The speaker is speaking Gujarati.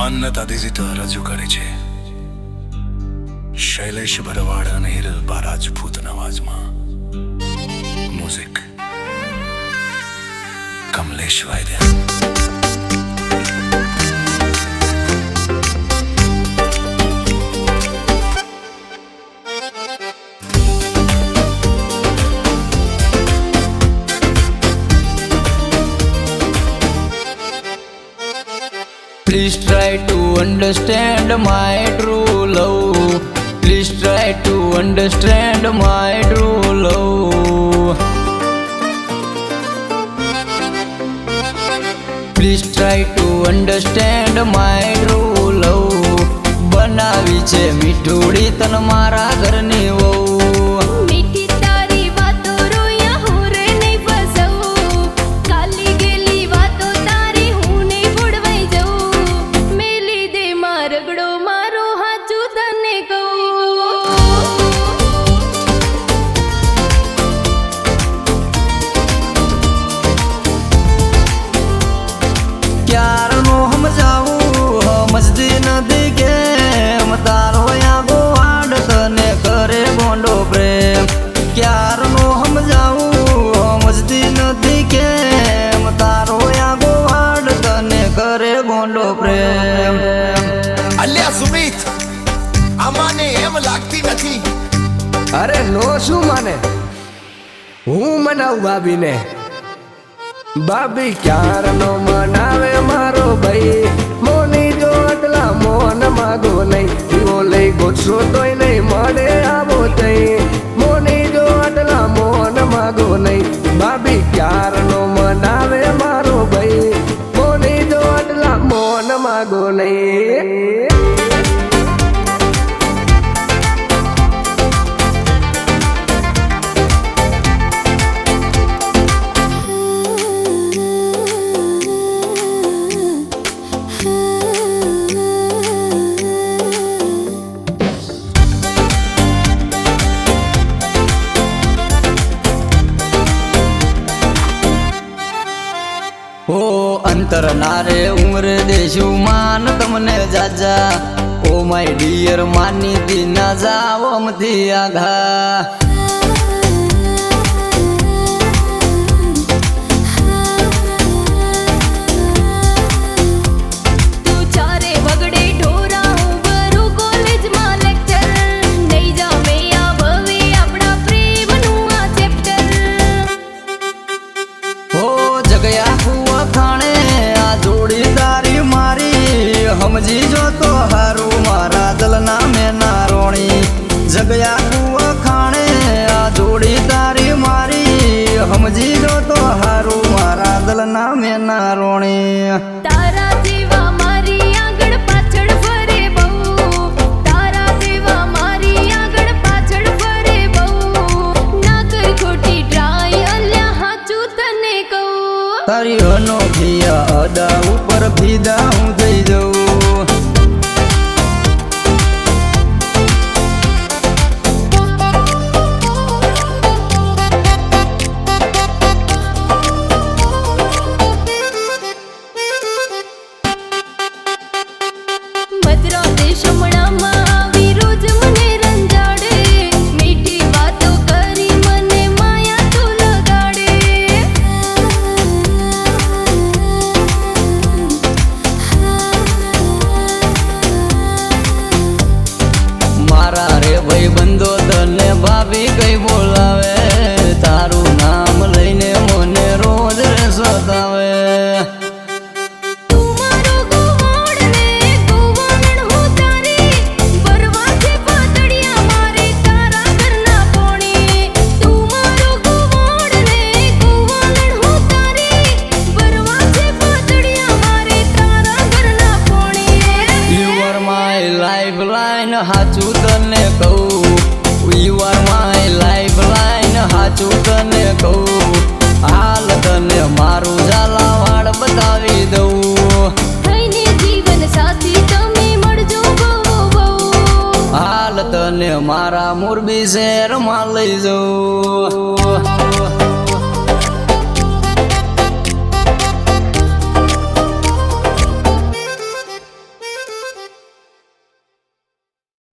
માન્યતા ડિજિટલ રજૂ કરે છે શૈલેષ ભરવાડ અને હિરલબા રાજપૂતના અવાજમાં મ્યુઝિક કમલેશ વાયદા. Please try to understand my true love. Please try to understand my true love. Please try to understand my true love. બનાવી છે મીઠુડી તન મારા ઘરની વહુ. અલ્યા સુમિત, આમાને એમ લાગતી નથી. અરે નો શું માને, હું મનાવું ભાભીને. ભાભી ક્યાર નો મનાવે મારો ભાઈ. મોની જો આટલા મોન માગો નહીં, દીવો લઈ ગોઠસો તોય નહીં મળે આવો તઈ. મોની જો આટલા મોન માગો નહીં, ભાભી ક્યાર નો મનાવે મારો ભાઈ. મોની જો આટલા મોન માગો નહીં. ઓ અંતર નારે ઉમર દેશું માન તમને જાજા. ઓ માય ડિયર માની દી ના જાવ અમથી આઘા. સમજી જો તો હારું મારા દલના મેના રોણી. જગયા કુવા ખાણે આ જોડી તારી મારી. સમજી જો તો હારું મારા દલના મેના રોણી. તારા જેવા મારી આગળ પાછળ ફરે બહુ. તારા જેવા મારી આગળ પાછળ ફરે બહુ. ના કર ખોટી ટ્રાય અલ્યા હાચું તને કહું. તારી અનોખી અદા ઉપર ફીદા હું થઈ જઉં. બંધો તને ભાભી કઈ બોલાવે. તારું નામ લઈને મને રોજ રે સતાવે. હાચું તને કહું, you are my life line. હાચું તને કહું, હાલ તને મારું ઝાલાવાડ બતાવી દઉં. થઈને જીવન સાથી તમે મળજો બહુ બહુ. હાલ તને મારા મોરબી શહેરમાં લઈ જાઉં.